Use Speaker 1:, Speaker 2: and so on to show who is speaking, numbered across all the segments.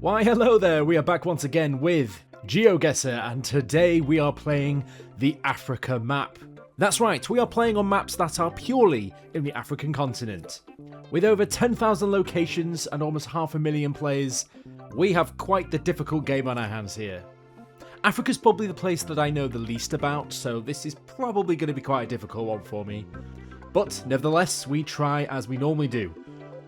Speaker 1: Why hello there, we are back once again with GeoGuessr, and today we are playing the Africa map. That's right, we are playing on maps that are purely in the African continent. With over 10,000 locations and almost 500,000 players, we have quite the difficult game on our hands here. Africa's probably the place that I know the least about, so this is probably going to be quite a difficult one for me. But nevertheless, we try as we normally do.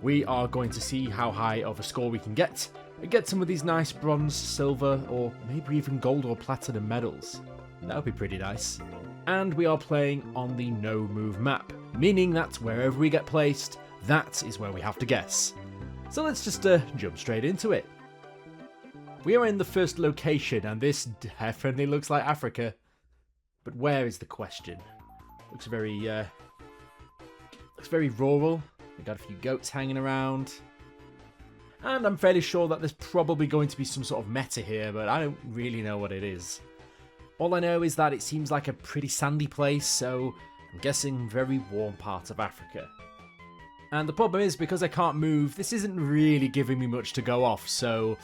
Speaker 1: We are going to see how high of a score we can get, and get some of these nice bronze, silver, or maybe even gold or platinum medals. That would be pretty nice. And we are playing on the no move map, meaning that wherever we get placed, that is where we have to guess. So let's just jump straight into it. We are in the first location, and this definitely looks like Africa. But where is the question? Looks very rural. We got a few goats hanging around. And I'm fairly sure that there's probably going to be some sort of meta here, but I don't really know what it is. All I know is that it seems like a pretty sandy place, so I'm guessing very warm part of Africa. And the problem is, because I can't move, this isn't really giving me much to go off, so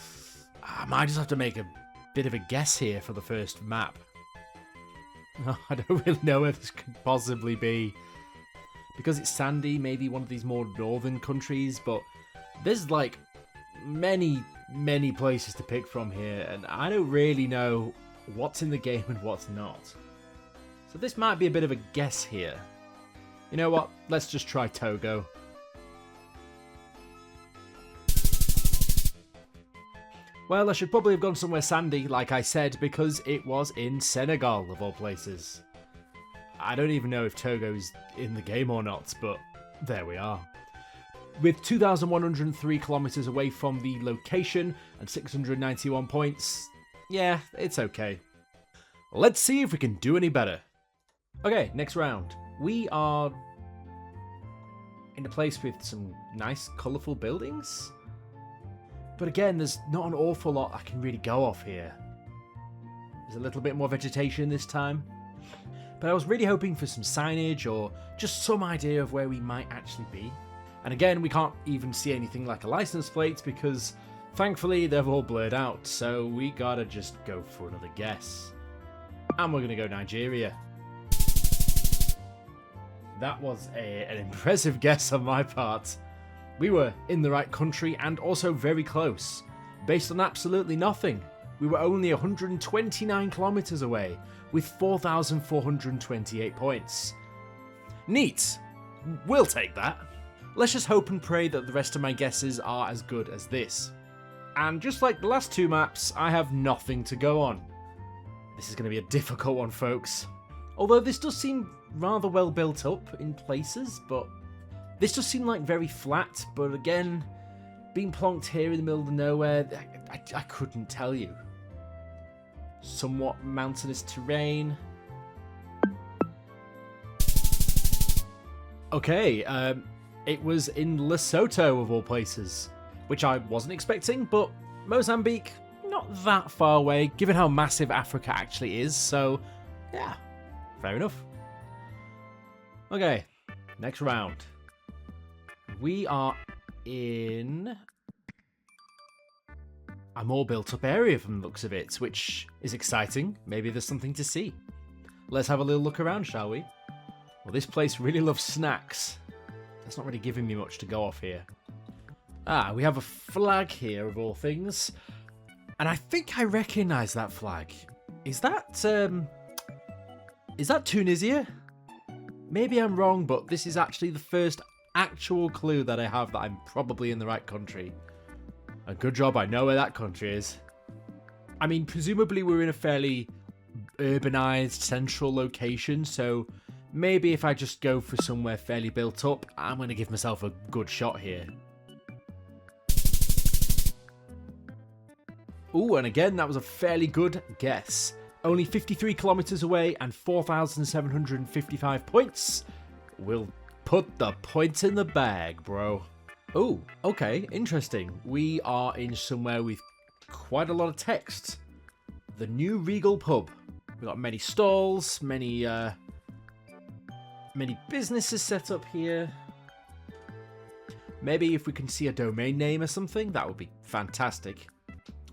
Speaker 1: I might just have to make a bit of a guess here for the first map. I don't really know where this could possibly be. Because it's sandy, maybe one of these more northern countries, but there's like many places to pick from here, and I don't really know what's in the game and what's not. So this might be a bit of a guess here. You know what? Let's just try Togo. Well, I should probably have gone somewhere sandy, like I said, because it was in Senegal, of all places. I don't even know if Togo's in the game or not, but there we are. With 2,103 kilometers away from the location and 691 points, yeah, it's okay. Let's see if we can do any better. Okay, next round. We are in a place with some nice, colourful buildings. But again, there's not an awful lot I can really go off here. There's a little bit more vegetation this time. But I was really hoping for some signage or just some idea of where we might actually be. And again, we can't even see anything like a license plate because thankfully they've all blurred out, so we gotta just go for another guess. And we're gonna go Nigeria. That was an impressive guess on my part. We were in the right country and also very close. Based on absolutely nothing, we were only 129 kilometers away with 4,428 points. Neat. We'll take that. Let's just hope and pray that the rest of my guesses are as good as this. And just like the last two maps, I have nothing to go on. This is going to be a difficult one, folks. Although this does seem rather well built up in places, but this does seem like very flat. But again, being plonked here in the middle of nowhere, I couldn't tell you. Somewhat mountainous terrain. Okay, it was in Lesotho of all places, which I wasn't expecting, but Mozambique, not that far away, given how massive Africa actually is, so yeah, fair enough. Okay, next round. We are in a more built up area from the looks of it, which is exciting. Maybe there's something to see. Let's have a little look around, shall we? Well, this place really loves snacks. That's not really giving me much to go off here. Ah, we have a flag here of all things. And I think I recognise that flag. Is that Tunisia? Maybe I'm wrong, but this is actually the first actual clue that I have that I'm probably in the right country. A good job I know where that country is. I mean, presumably we're in a fairly urbanized central location, so maybe if I just go for somewhere fairly built up, I'm going to give myself a good shot here. Ooh, and again, that was a fairly good guess. Only 53 kilometers away and 4,755 points. We'll put the points in the bag, bro. Oh, okay, interesting. We are in somewhere with quite a lot of text. The New Regal Pub. We've got many stalls, many businesses set up here. Maybe if we can see a domain name or something, that would be fantastic.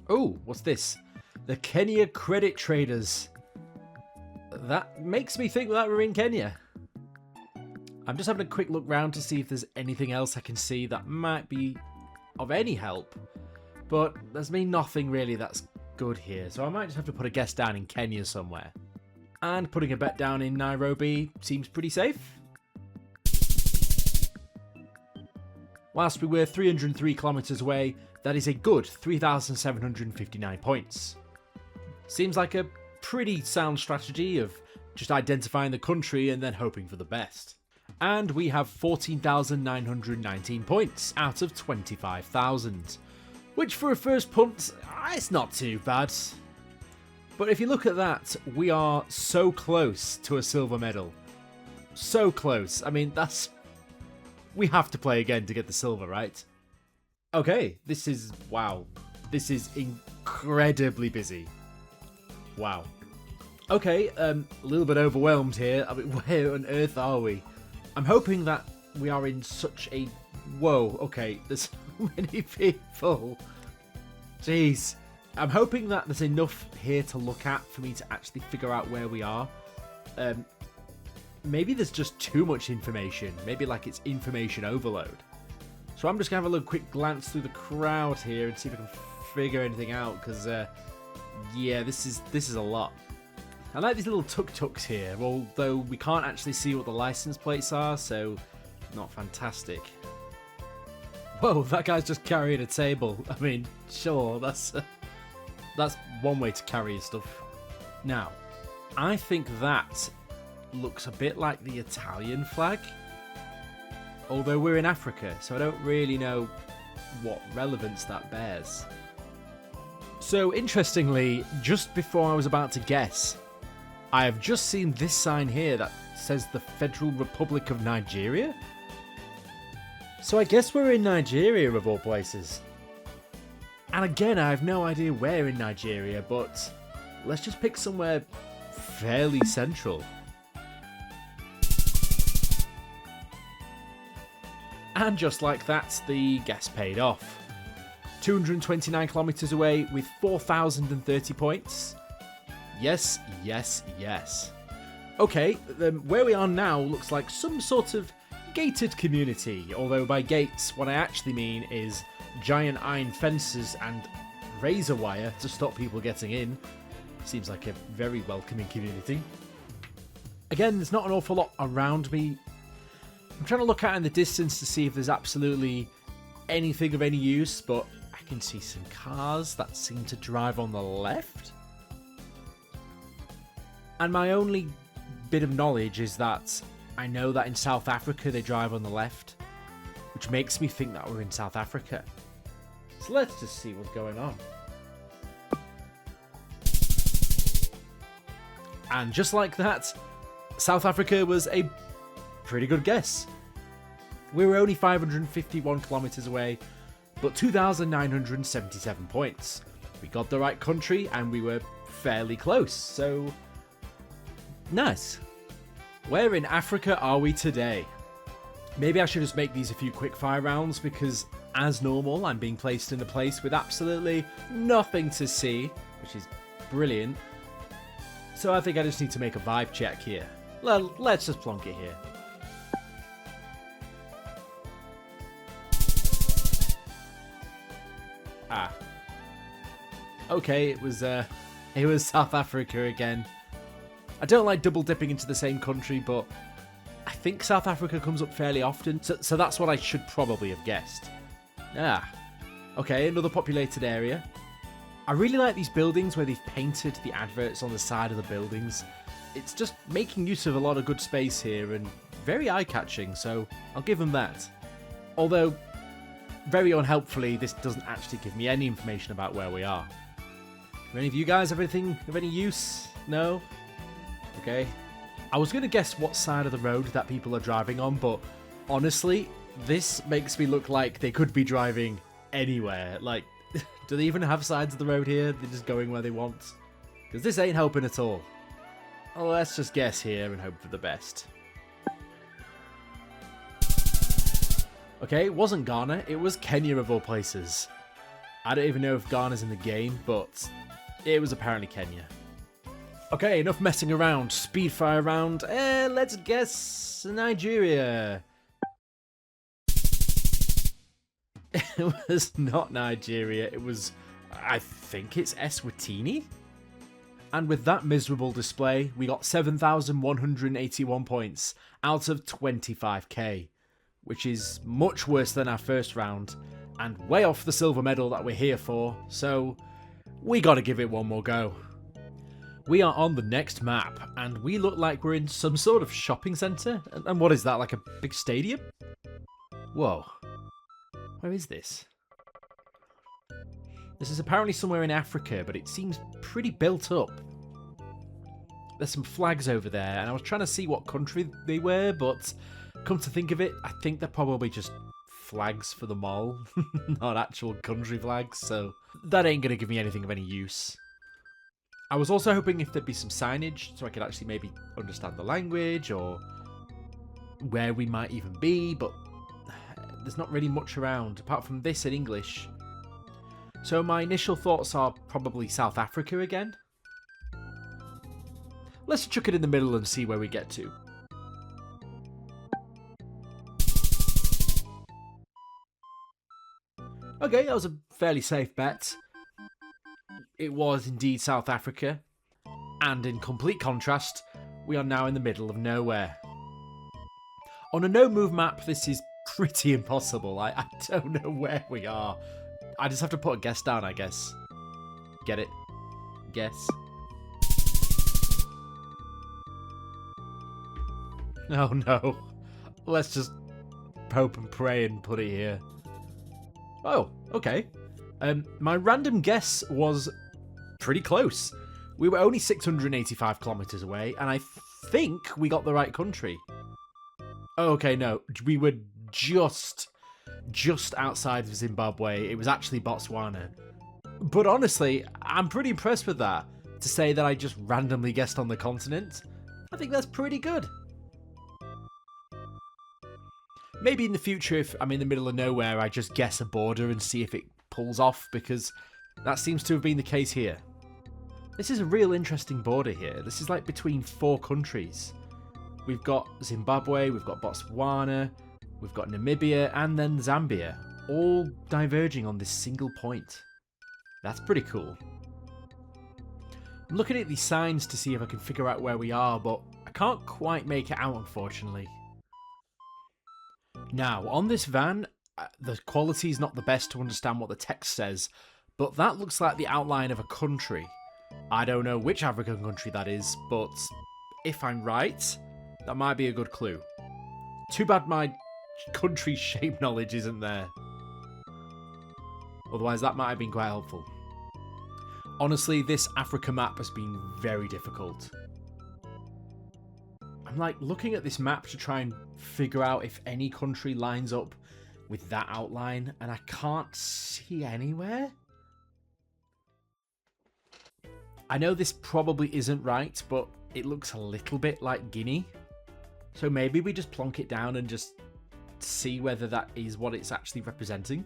Speaker 1: Oh, what's this? The Kenya Credit Traders. That makes me think that we're in Kenya. I'm just having a quick look round to see if there's anything else I can see that might be of any help. But there's been nothing really that's good here, so I might just have to put a guess down in Kenya somewhere. And putting a bet down in Nairobi seems pretty safe. Whilst we were 303 kilometers away, that is a good 3,759 points. Seems like a pretty sound strategy of just identifying the country and then hoping for the best. And we have 14,919 points out of 25,000. Which for a first punt, it's not too bad. But if you look at that, we are so close to a silver medal. So close. I mean, we have to play again to get the silver, right? Okay, this is... wow. This is incredibly busy. Wow. Okay, a little bit overwhelmed here. I mean, where on earth are we? I'm hoping that we are in such a... whoa, okay, there's so many people. Jeez. I'm hoping that there's enough here to look at for me to actually figure out where we are. Maybe there's just too much information. Maybe like it's information overload. So I'm just going to have a little quick glance through the crowd here and see if I can figure anything out. Because, yeah, this is a lot. I like these little tuk-tuks here, although we can't actually see what the license plates are, so not fantastic. Whoa, that guy's just carrying a table. I mean, sure, that's one way to carry your stuff. Now, I think that looks a bit like the Italian flag, although we're in Africa, so I don't really know what relevance that bears. So, interestingly, just before I was about to guess, I have just seen this sign here that says the Federal Republic of Nigeria. So I guess we're in Nigeria of all places. And again, I have no idea where in Nigeria, but let's just pick somewhere fairly central. And just like that, the guess paid off. 229 kilometers away with 4,030 points. Yes, yes, yes. Okay, where we are now looks like some sort of gated community, although by gates, what I actually mean is giant iron fences and razor wire to stop people getting in. Seems like a very welcoming community. Again, there's not an awful lot around me. I'm trying to look out in the distance to see if there's absolutely anything of any use, but I can see some cars that seem to drive on the left. And my only bit of knowledge is that I know that in South Africa they drive on the left, which makes me think that we're in South Africa. So let's just see what's going on. And just like that, South Africa was a pretty good guess. We were only 551 kilometers away, but 2,977 points. We got the right country and we were fairly close, so nice. Where in Africa are we today? Maybe I should just make these a few quick fire rounds because, as normal, I'm being placed in a place with absolutely nothing to see, which is brilliant. So I think I just need to make a vibe check here. Let's just plonk it here. Ah. Okay, it was South Africa again. I don't like double dipping into the same country, but I think South Africa comes up fairly often, so that's what I should probably have guessed. Ah. Okay, another populated area. I really like these buildings where they've painted the adverts on the side of the buildings. It's just making use of a lot of good space here and very eye-catching, so I'll give them that. Although, very unhelpfully, this doesn't actually give me any information about where we are. Do any of you guys have anything of any use? No? Okay. I was going to guess what side of the road that people are driving on, but honestly, this makes me look like they could be driving anywhere. Like, do they even have sides of the road here? They're just going where they want? Because this ain't helping at all. Well, let's just guess here and hope for the best. Okay, it wasn't Ghana, it was Kenya of all places. I don't even know if Ghana's in the game, but it was apparently Kenya. Okay, enough messing around. Speed fire round. Let's guess Nigeria. It was not Nigeria. It was, I think it's Eswatini. And with that miserable display, we got 7,181 points out of 25k, which is much worse than our first round and way off the silver medal that we're here for, so we gotta give it one more go. We are on the next map, and we look like we're in some sort of shopping centre. And what is that, like a big stadium? Whoa. Where is this? This is apparently somewhere in Africa, but it seems pretty built up. There's some flags over there, and I was trying to see what country they were, but come to think of it, I think they're probably just flags for the mall, not actual country flags, so that ain't gonna give me anything of any use. I was also hoping if there'd be some signage, so I could actually maybe understand the language, or where we might even be, but there's not really much around, apart from this in English. So my initial thoughts are probably South Africa again. Let's chuck it in the middle and see where we get to. Okay, that was a fairly safe bet. It was indeed South Africa. And in complete contrast, we are now in the middle of nowhere. On a no-move map, this is pretty impossible. I don't know where we are. I just have to put a guess down, I guess. Get it? Guess. Oh no. Let's just hope and pray and put it here. Oh, okay. My random guess was pretty close. We were only 685 kilometers away, and I think we got the right country. Oh, okay, no. We were just outside of Zimbabwe. It was actually Botswana. But honestly, I'm pretty impressed with that. To say that I just randomly guessed on the continent, I think that's pretty good. Maybe in the future, if I'm in the middle of nowhere, I just guess a border and see if it pulls off, because that seems to have been the case here. This is a real interesting border here. This is like between 4 countries. We've got Zimbabwe, we've got Botswana, we've got Namibia, and then Zambia, all diverging on this single point. That's pretty cool. I'm looking at these signs to see if I can figure out where we are, but I can't quite make it out, unfortunately. Now, on this van, the quality is not the best to understand what the text says, but that looks like the outline of a country. I don't know which African country that is, but if I'm right, that might be a good clue. Too bad my country shape knowledge isn't there. Otherwise, that might have been quite helpful. Honestly, this Africa map has been very difficult. I'm like looking at this map to try and figure out if any country lines up with that outline, and I can't see anywhere. I know this probably isn't right, but it looks a little bit like Guinea. So maybe we just plonk it down and just see whether that is what it's actually representing.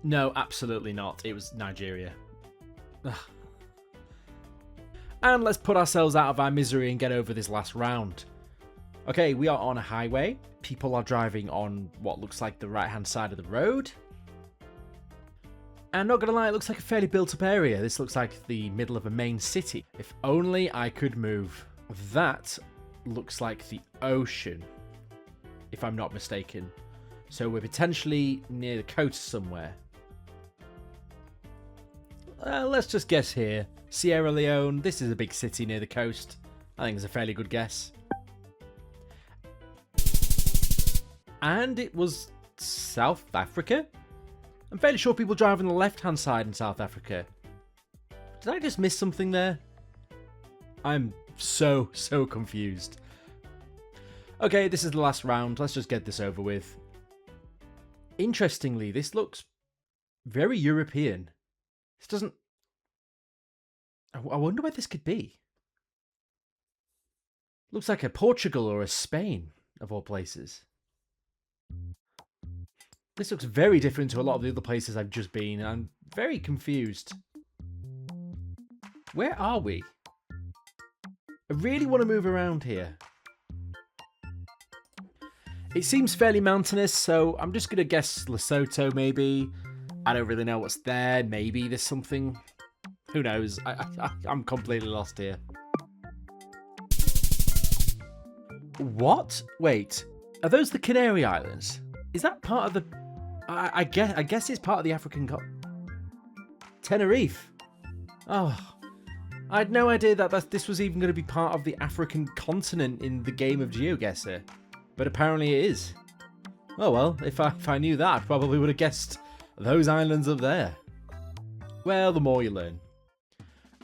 Speaker 1: No, absolutely not. It was Nigeria. Ugh. And let's put ourselves out of our misery and get over this last round. Okay, we are on a highway. People are driving on what looks like the right-hand side of the road. And not gonna lie, it looks like a fairly built-up area. This looks like the middle of a main city. If only I could move. That looks like the ocean, if I'm not mistaken. So we're potentially near the coast somewhere. Let's just guess here. Sierra Leone. This is a big city near the coast. I think it's a fairly good guess. And it was South Africa? I'm fairly sure people drive on the left-hand side in South Africa. Did I just miss something there? I'm so confused. Okay, this is the last round. Let's just get this over with. Interestingly, this looks very European. This doesn't... I wonder where this could be. Looks like a Portugal or a Spain, of all places. This looks very different to a lot of the other places I've just been. I'm very confused. Where are we? I really want to move around here. It seems fairly mountainous, so I'm just going to guess Lesotho, maybe. I don't really know what's there. Maybe there's something. Who knows? I'm completely lost here. What? Wait. Are those the Canary Islands? Is that part of the... I guess it's part of the African... Tenerife. Oh. I had no idea that this was even going to be part of the African continent in the game of GeoGuessr. But apparently it is. Oh well, if I knew that, I probably would have guessed those islands up there. Well, the more you learn.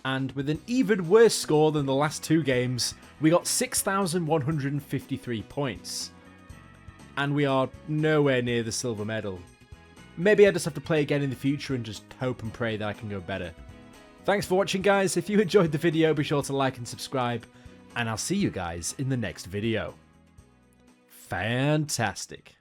Speaker 1: And with an even worse score than the last two games, we got 6,153 points. And we are nowhere near the silver medal. Maybe I just have to play again in the future and just hope and pray that I can go better. Thanks for watching, guys. If you enjoyed the video, be sure to like and subscribe. And I'll see you guys in the next video. Fantastic.